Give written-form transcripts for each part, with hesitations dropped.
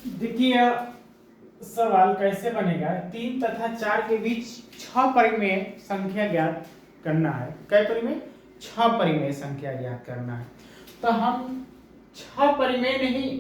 देखिए सवाल कैसे बनेगा। 3 तथा 4 के बीच 6 परिमेय संख्या ज्ञात करना है। कै परिमेय? 6 परिमेय संख्या ज्ञात करना है। तो हम 6 परिमेय नहीं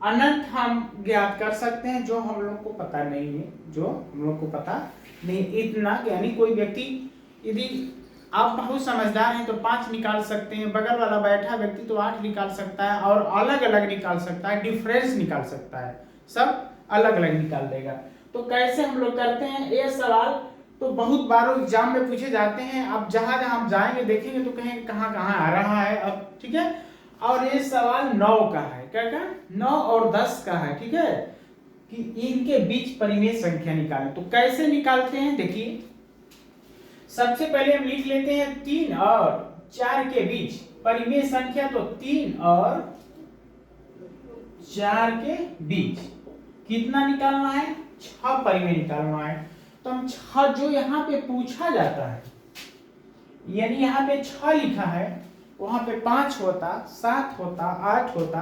अनंत हम ज्ञात कर सकते हैं, जो हम लोग को पता नहीं है, जो हम लोग को पता नहीं इतना। यानी कोई व्यक्ति, यदि आप बहुत समझदार हैं तो 5 निकाल सकते हैं, बगल वाला बैठा व्यक्ति तो 8 निकाल सकता है, और अलग अलग निकाल सकता है, डिफरेंस निकाल सकता है, सब अलग अलग निकाल देगा। तो कैसे हम लोग करते हैं ये सवाल, तो बहुत बार एग्जाम में पूछे जाते हैं। अब जहां जहां हम जाएंगे देखेंगे तो कहेंगे कहाँ कहाँ आ रहा है अब, ठीक है। और ये सवाल 9 का है, क्या का 9 और 10 का है, ठीक है, कि इनके बीच परिमेय संख्या निकालें। तो कैसे निकालते हैं देखिए, सबसे पहले हम लिख लेते हैं 3 और 4 के बीच परिमेय संख्या। तो 3 और 4 के बीच कितना निकालना है? 6 परिमेय निकालना है। तो हम 6 जो यहाँ पे पूछा जाता है, यानी यहाँ पे 6 लिखा है, वहां पे 5 होता, 7 होता, 8 होता।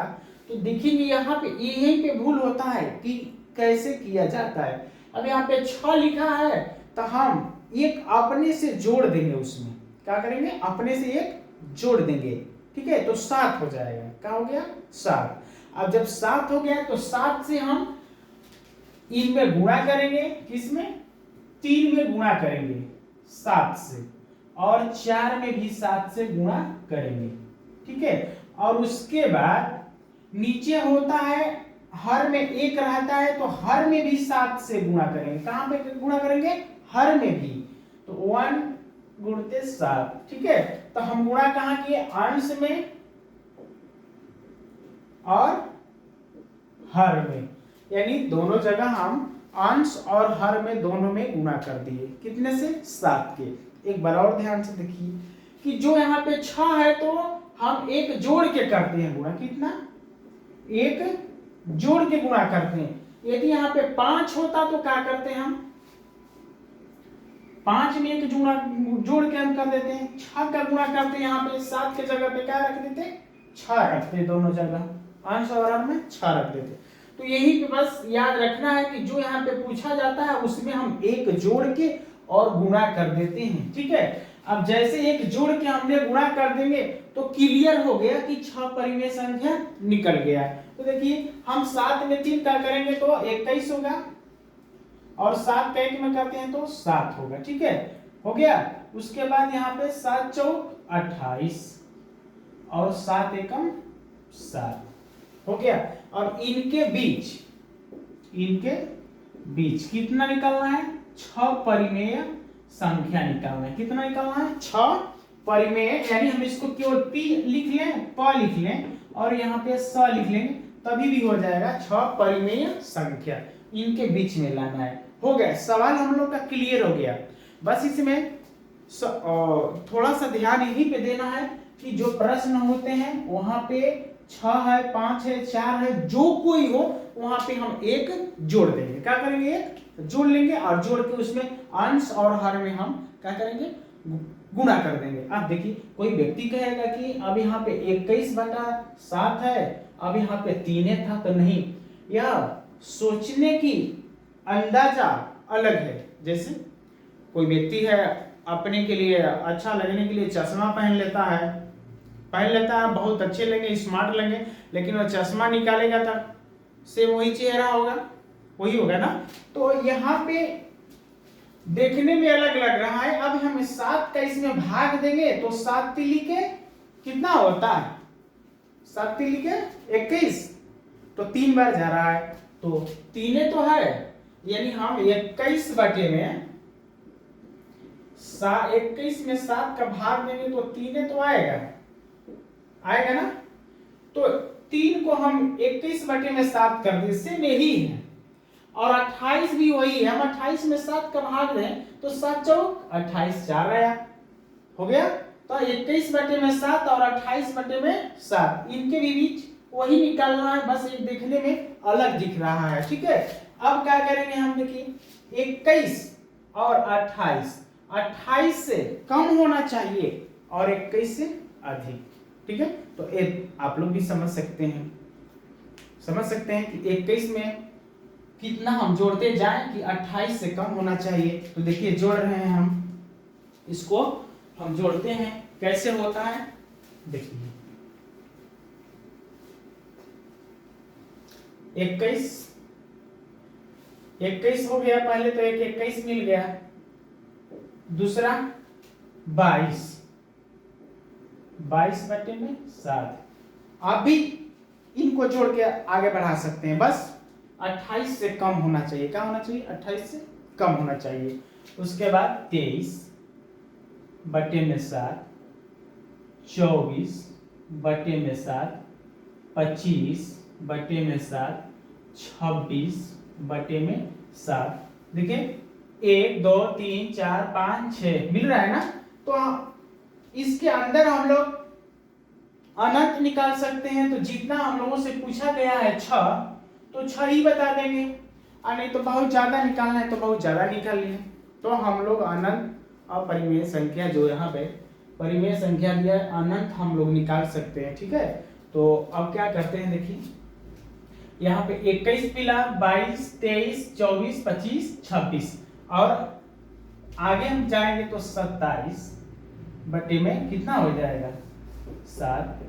तो देखेंगे यहाँ पे यहीं पे भूल होता है कि कैसे किया जाता है। अब यहाँ पे 6 लिखा है तो हम एक अपने से जोड़ देंगे, उसमें क्या करेंगे? अपने से एक जोड़ देंगे, ठीक है। तो 7 हो जाएगा। क्या हो गया? 7। अब जब 7 हो गया तो 7 से हम इनमें गुणा करेंगे, किसमें? 3 में गुणा करेंगे 7 से, और 4 में भी 7 से गुणा करेंगे, ठीक है। और उसके बाद नीचे होता है हर में 1 रहता है, तो हर में भी 7 से गुणा करेंगे। कहां पे गुणा करेंगे? हर में भी। तो 1 गुणते 7, ठीक है। तो हम गुणा कहां किए? अंश में और हर में, यानी दोनों जगह हम अंश और हर में दोनों में गुणा कर दिए। कितने से? 7 के। एक बार और ध्यान से देखिए कि जो यहाँ पे 6 है तो हम एक जोड़ के करते हैं गुणा। कितना? एक जोड़ के गुणा करते हैं। यदि यहाँ पे 5 होता तो क्या करते हैं हम? 5 में एक जोड़ के हम कर देते हैं। 6 का गुणा करते हैं, यहाँ पे 7 के जगह पे क्या रख देते? 6 रखते, दोनों जगह अंश और हर में 6 रख देते। तो यही पे बस याद रखना है कि जो यहाँ पे पूछा जाता है उसमें हम एक जोड़ के और गुणा कर देते हैं, ठीक है। अब जैसे एक जोड़ के हमने गुणा कर देंगे तो क्लियर हो गया कि 6 परिमेय संख्या निकल गया। तो देखिए हम 7 में 3 का करेंगे तो 21 होगा, और 7 का 1 में करते हैं तो 7 होगा, ठीक है। हो गया। उसके बाद यहाँ पे 7 चौक 28 और 7 एकम 7 हो गया। और इनके बीच कितना निकालना है? 6 परिमेय संख्या निकालना है। कितना निकालना है? 6 परिमेय, यानी हम इसको केवल p लिख लें, प लिख लें, और यहाँ पे स लिख लेंगे, तभी भी हो जाएगा। 6 परिमेय संख्या इनके बीच में लाना है। हो गया, सवाल हम लोग का क्लियर हो गया। बस इसमें थोड़ा सा ध्यान यहीं पे देना है कि जो प्रश्न होते हैं वहां पे 6 है, 5 है, 4 है, जो कोई हो वहां पे हम एक जोड़ देंगे। क्या करेंगे? एक जोड़ लेंगे, और जोड़ के उसमें अंश और हर में हम क्या करेंगे? गुणा कर देंगे। अब देखिए कोई व्यक्ति कहेगा कि अब यहाँ पे 21/7 है, अब यहाँ पे 3 था, तो नहीं, यह सोचने की अंदाजा अलग है। जैसे कोई व्यक्ति है, अपने के लिए अच्छा लगने के लिए चश्मा पहन लेता है, बहुत अच्छे लगे, स्मार्ट लगे, लेकिन वह चश्मा निकालेगा तब सेम वही चेहरा होगा, वही होगा ना। तो यहाँ पे देखने में अलग लग रहा है। अब हम 7 का इसमें भाग देंगे तो 7 तिली के कितना होता है? 7 तिली के 21, तो 3 बार जा रहा है, तो 3 तो है, यानी हम 21 बटे में 21 में 7 का भाग देंगे तो 3 तो आएगा ना। तो 3 को हम 21 बटे में 7 कर दें, सेम यही है। और 28 भी वही है, हम 28 में 7 का भाग दें तो 7 चौक 28, 4 आया, हो गया। तो 21 बटे में 7 और 28 बटे में 7, इनके भी बीच वही निकालना है, बस ये देखने में अलग दिख रहा है, ठीक है। अब क्या करेंगे हम? देखिए 21 और 28 से कम होना चाहिए और 21 से अधिक, ठीक है। तो आप लोग भी समझ सकते हैं, समझ सकते हैं कि 21 में कितना हम जोड़ते जाएं कि 28 से कम होना चाहिए। तो देखिए जोड़ रहे हैं हम, इसको हम जोड़ते हैं, कैसे होता है देखिए। 21 हो गया पहले, तो एक 21 मिल गया, दूसरा 22 बटे में 7। आप भी इनको जोड़ के आगे बढ़ा सकते हैं, बस 28 से कम होना चाहिए। क्या होना चाहिए? 28 से कम होना चाहिए। उसके बाद 23 बटे में 7, 24 बटे में 7, 25 बटे में 7, 26 बटे में 7। देखिए 1 2 3 4 5 6 मिल रहा है ना। तो इसके अंदर हम लोग अनंत निकाल सकते हैं। तो जितना हम लोगों से पूछा गया है 6, तो 6 ही बता देंगे, और नहीं तो बहुत ज्यादा निकालना है तो बहुत ज्यादा निकाल लिए। तो हम लोग अनंत और परिमेय संख्या, जो यहाँ पे परिमेय संख्या दिया है, अनंत हम लोग निकाल सकते हैं। ठीक है, तो अब क्या करते हैं देखिए, यहाँ पे 21 मिला, 22 23 24 25 26, और आगे हम जाएंगे तो 27 बटे में कितना हो जाएगा 7,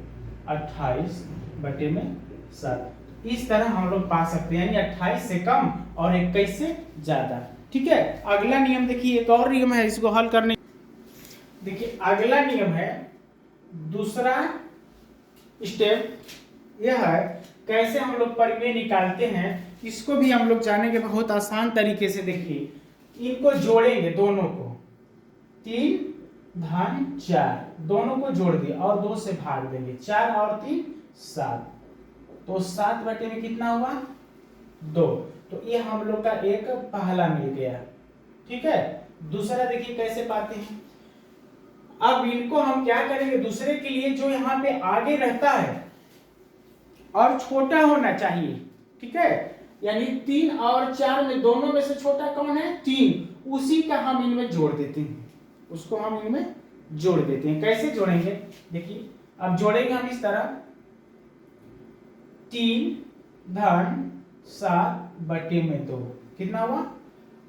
28 बटे में 7। इस तरह हम लोग पा सकते हैं, यानी 28 से कम और 21 से ज्यादा। ठीक है, अगला नियम देखिए, एक और नियम है इसको हल करने। देखिए अगला नियम है, दूसरा स्टेप यह है कैसे हम लोग परिमेय निकालते हैं, इसको भी हम लोग जानेंगे बहुत आसान तरीके से। देखिए इनको जोड़ेंगे, दोनों को 3 धन 4 दोनों को जोड़ दिए और 2 से भाग देंगे, 4 और 3 7, तो 7 बटे में कितना हुआ 2। तो ये हम लोग का एक पहला मिल गया। ठीक है, दूसरा देखिए कैसे पाते हैं। अब इनको हम क्या करेंगे, दूसरे के लिए जो यहाँ पे आगे रहता है और छोटा होना चाहिए। ठीक है, यानी 3 और 4 में दोनों में से छोटा कौन है 3, उसी का हम इनमें जोड़ देते हैं, उसको हम इनमें जोड़ देते हैं। कैसे जोड़ेंगे देखिए, अब जोड़ेंगे हम इस तरह, 3 धन 7 बटे में 2, कितना हुआ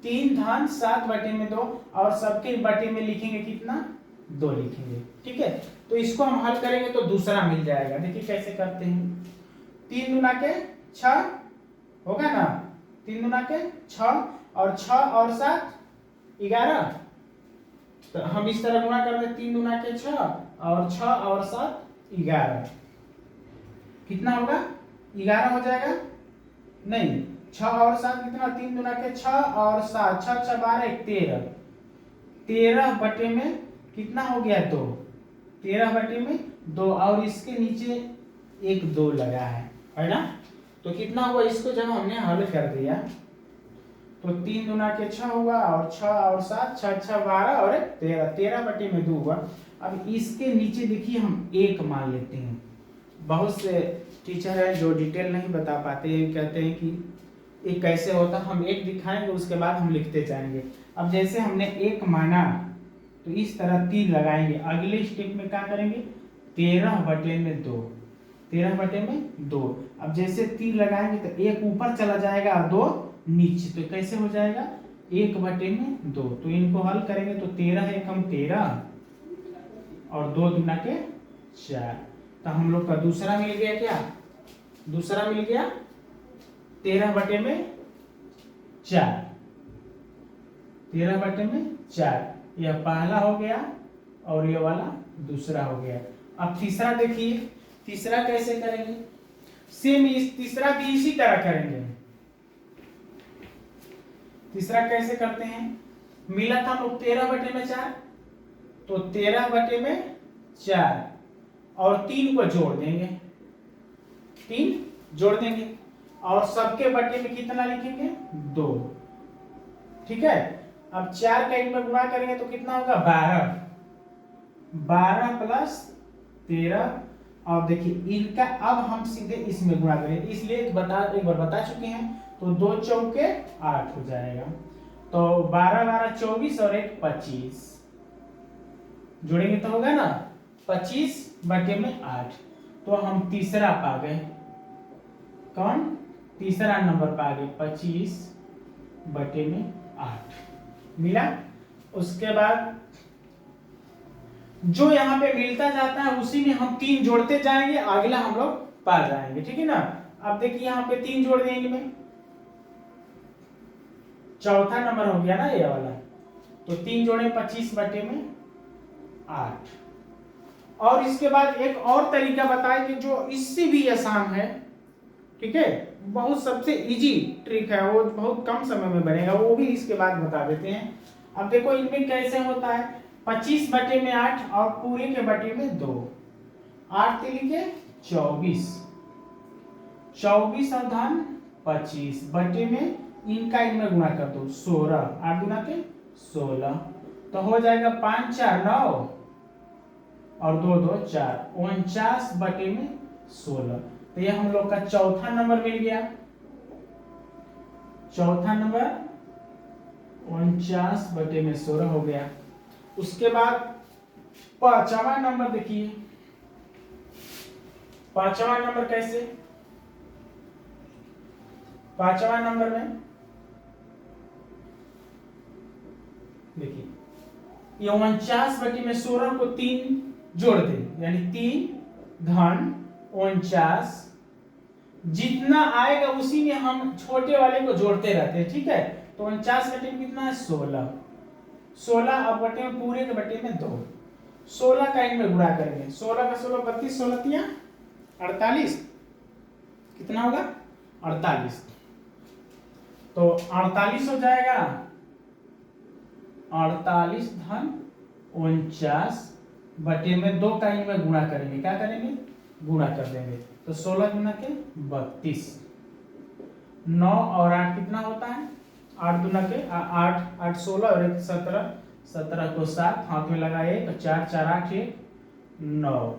3 धन 7 बटे में 2, और सबके बटे में लिखेंगे कितना 2 लिखेंगे। ठीक है, तो इसको हम हल करेंगे तो दूसरा मिल जाएगा। देखिए कैसे करते हैं, 3 दूना के 6 होगा ना, 3 दूना के 6, और 6 और 7 11, तो हम इस तरह गुणा कर दें, 3 दूना के 6 और 6 और 7 11, कितना होगा 11 हो जाएगा, नहीं 6 और 7 कितना, 3 दूना के 6 और 7, 6 6 12 13, 13 बटे में कितना हो गया 2, 13 बटे में 2, और इसके नीचे एक 2 लगा है ना। तो कितना हुआ, इसको जब हमने हल कर दिया तो 3 दूना के 6 हुआ, और 6 और 7 6 6 12 और 13, 13 बटे में 2 हुआ। अब इसके नीचे देखिए हम 1 मान लेते हैं। बहुत से टीचर हैं जो डिटेल नहीं बता पाते हैं, कहते हैं कि ये कैसे होता, हम 1 दिखाएंगे उसके बाद हम लिखते जाएंगे। अब जैसे हमने 1 माना तो इस तरह तीर लगाएंगे, अगले स्टेप में क्या करेंगे 13 बटे में 2, 13 बटे में 2। अब जैसे तीर लगाएंगे तो 1 ऊपर चला जाएगा और 2 नीचे, तो कैसे हो जाएगा 1 बटे में 2। तो इनको हल करेंगे तो 13 एकम 13 और 2 दूना के 4, तो हम लोग का दूसरा मिल गया, क्या दूसरा मिल गया 13 बटे में 4, 13 बटे में 4, यह पहला हो गया और यह वाला दूसरा हो गया। अब तीसरा देखिए, तीसरा कैसे करेंगे, सेम इस तीसरा भी इसी तरह करेंगे। तीसरा कैसे करते हैं, मिला था हम लोग 13 बटे में 4, तो 13 बटे में 4 और 3 को जोड़ देंगे, 3 जोड़ देंगे, और सबके बटे में कितना लिखेंगे 2। ठीक है, अब 4 का इनमें गुणा करेंगे तो कितना होगा 12, 12 प्लस 13, और देखिए इनका अब हम सीधे इसमें गुणा करेंगे, इसलिए एक बार बता चुके हैं, तो 2 चौके 8 हो जाएगा, तो 12 12 24 और 1 25, जोड़ेंगे तो होगा ना 25 बटे में 8। तो हम तीसरा पा गए, कौन तीसरा नंबर पे आ गए 25/8 मिला। उसके बाद जो यहाँ पे मिलता जाता है उसी में हम 3 जोड़ते जाएंगे, अगला हम लोग पा जाएंगे, ठीक है ना। अब देखिए यहाँ पे 3 जोड़ देंगे इनमें, चौथा नंबर हो गया ना ये वाला, तो 3 जोड़े 25/8। और इसके बाद एक और तरीका बताए कि जो इससे भी आसान है, ठीक है, बहुत सबसे इजी ट्रिक है, वो बहुत कम समय में बनेगा, वो भी इसके बाद बता देते हैं। अब देखो इनमें कैसे होता है, 25/8 और पूरे के बटे में 2, 8 लिखे 24, 24 और धन 25 बटे में इनका इनमें गुणा कर दो 16, 8 गुना के 16, तो हो जाएगा 5 4 9 और 2 2 4, 49/16। तो ये हम लोग का चौथा नंबर मिल गया, चौथा नंबर 49/16 हो गया। उसके बाद पांचवा नंबर देखिए, पांचवा नंबर कैसे, पांचवा नंबर में देखिए ये 49/16 को 3 जोड़ दे, यानी 3 धन 49, जितना आएगा उसी में हम छोटे वाले को जोड़ते रहते हैं, ठीक है। तो 49 बटे में कितना है 16, 16 अब बटे में पूरे के बटे में 2, 16 का इनमें गुणा करेंगे, 16 का 16 32, 16 तिया 48, कितना होगा 48, तो 48 हो जाएगा, 48 धन 49 बटे में 2 का इनमें गुणा करेंगे, क्या करेंगे गुणा कर देंगे, तो 16 गुना के 32, 9 और 8 कितना होता है 8 गुना के 8 8 16 और 1 17, 17 को 7 हाथ में लगा 1, 4 4 8 1 9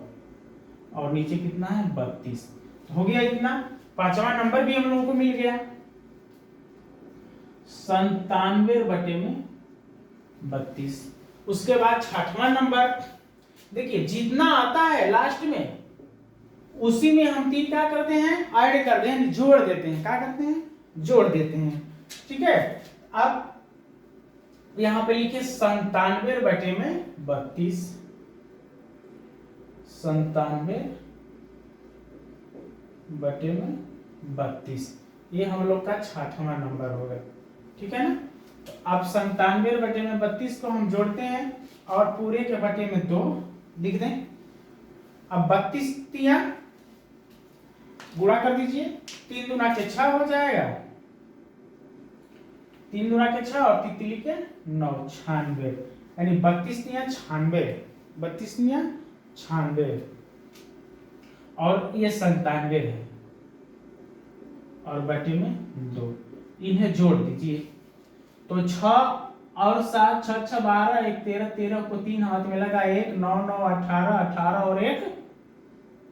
और नीचे कितना है 32, हो गया इतना। पांचवा नंबर भी हम लोगों को मिल गया 97/32। उसके बाद छठवां नंबर देखिए, जितना आता है लास्ट में उसी में हम 3 क्या करते हैं ऐड करते हैं, जोड़ देते हैं, क्या करते हैं जोड़ देते हैं, ठीक है। अब यहां पे लिखे 97/32, 97/32, ये हम लोग का छठवां नंबर होगा, ठीक है ना। तो अब 97/32 को हम जोड़ते हैं और पूरे के बटे में 2 लिख दें। अब 32 तिया गुणा कर दीजिए, 3 दूना के 6 हो जाएगा, 3 दूना के 6 और 3 तिली के 9, 96, यानी 32 तिया 96, 32 तिया 96 और ये 97 है और बटे में 2, इन्हें जोड़ दीजिए, तो 6 और 7 6 6 12 1 13, 13 को 3 हाथ में लगा 1 9 9 18, 18 और 1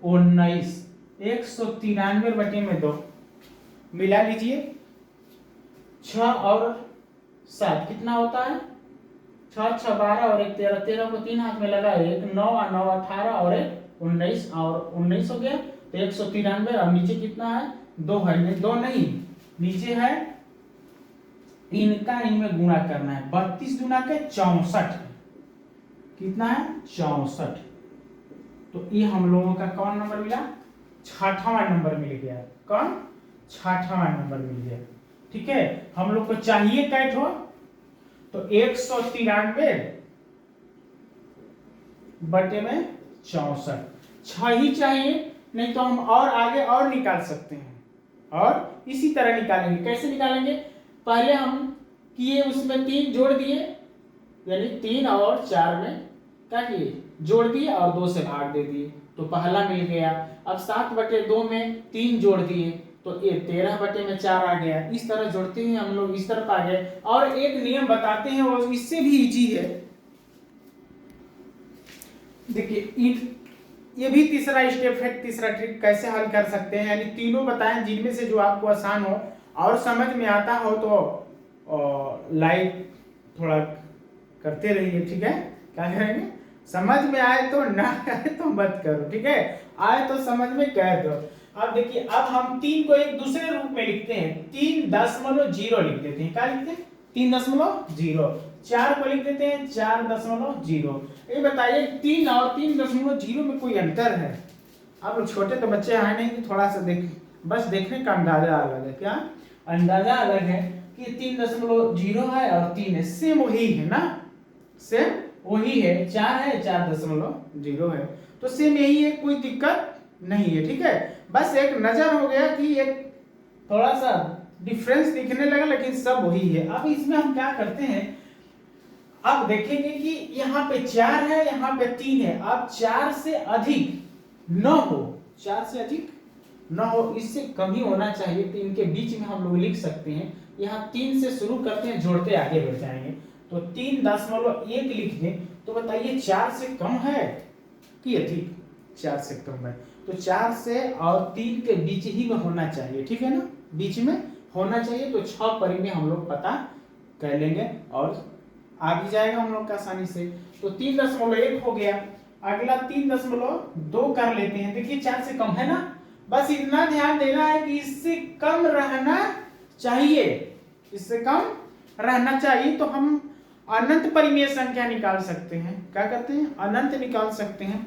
19, 193 में 2 मिला लीजिए। 6 और 7 कितना होता है 6 6 12 और 1 13, 13 को 3 हाथ में लगा 1 9 9 18 और 1 19 और 19 हो गया, तो 193 और नीचे कितना है 2 है, 2 नहीं नीचे है, इनका इनमें गुणा करना है, 32 गुना के 64, कितना है 64, तो ये हम लोगों का कौन नंबर मिला छठवां नंबर मिल गया, कौन छठवां नंबर मिल गया, ठीक है। हम लोग को चाहिए कैट हो तो 193 बटे में 64, 6 ही चाहिए, नहीं तो हम और आगे और निकाल सकते हैं, और इसी तरह निकालेंगे। कैसे निकालेंगे, पहले हम किए उसमें 3 जोड़ दिए, यानी 3 और 4 में क्या किए जोड़ दिए और 2 से भाग दे दिए, तो पहला मिल गया। अब 7/2 में 3 जोड़ दिए तो ये 13/4 आ गया। इस तरह जोड़ते हैं हम लोग, इस तरफ आ गए। और एक नियम बताते हैं वो इससे भी इजी है, देखिए ये भी तीसरा स्टेप है, तीसरा ट्रिक कैसे हल कर सकते हैं, यानी तीनों बताएं जिनमें से जो आपको आसान हो और समझ में आता हो तो लाइक थोड़ा करते रहिए, ठीक है। क्या करेंगे, समझ में आए तो ना आए तो मत करो, ठीक है, आए तो समझ में कह दो। अब देखिए, अब हम 3 को एक दूसरे रूप में लिखते हैं, 3.0 लिख देते हैं। क्या लिखते हैं? 3.0। 4 को लिख देते हैं 4.0। ये बताइए 3 और 3.0 में कोई अंतर है? आप लोग छोटे तो बच्चे हैं नहीं कि थोड़ा सा देख, बस देखने का अंदाजा अलग है। क्या अंदाजा अलग है कि 3.0 है और 3 है, सेम वही है ना, सेम वही है। 4 है 4.0 है, तो सेम यही है, कोई दिक्कत नहीं है। ठीक है, बस एक नजर हो गया कि एक थोड़ा सा डिफरेंस दिखने लगा, लेकिन सब वही है। अब इसमें हम क्या करते हैं, अब देखेंगे कि यहाँ पे 4 है, यहाँ पे 3 है। अब 4 से अधिक न हो, 4 से अधिक न हो, इससे कम ही होना चाहिए, तो इनके बीच में हम लोग लिख सकते हैं। यहाँ 3 से शुरू करते हैं, जोड़ते आगे बढ़ जाएंगे, तो 3.1 लिख दें। तो बताइए 4 से कम है कि अधिक? 4 से कम है, तो 4 से और 3 के बीच ही में होना चाहिए। ठीक है ना, बीच में होना चाहिए। तो 6 परिमेय हम लोग पता कर लेंगे और आ भी जाएगा हम लोग का आसानी से। तो 3.1 हो गया। अगला 3.2 कर लेते हैं। देखिए 4 से कम है ना, बस इतना ध्यान देना है कि इससे कम रहना चाहिए, इससे कम रहना चाहिए। तो हम अनंत परिमेय संख्या निकाल सकते हैं। क्या कहते हैं? अनंत निकाल सकते हैं।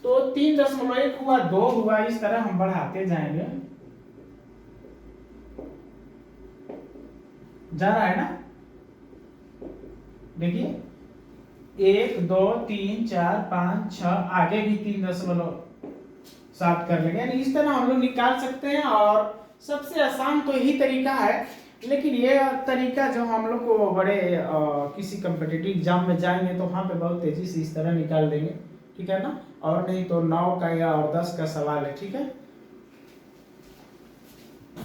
तो 3.1 हुआ, 2 हुआ, इस तरह हम बढ़ाते जाएंगे। जा रहा है ना? देखिए 1 2 3 4 5 6, आगे भी 3.7 कर लेंगे। यानी इस तरह हम लोग निकाल सकते हैं। और सबसे आसान तो यही तरीका है, लेकिन ये तरीका जो हम लोग को बड़े किसी कम्पिटिटिव एग्जाम में जाएंगे तो वहाँ पे बहुत तेजी से इस तरह निकाल देंगे। ठीक है ना, और नहीं तो 9 का या और 10 का सवाल है। ठीक है।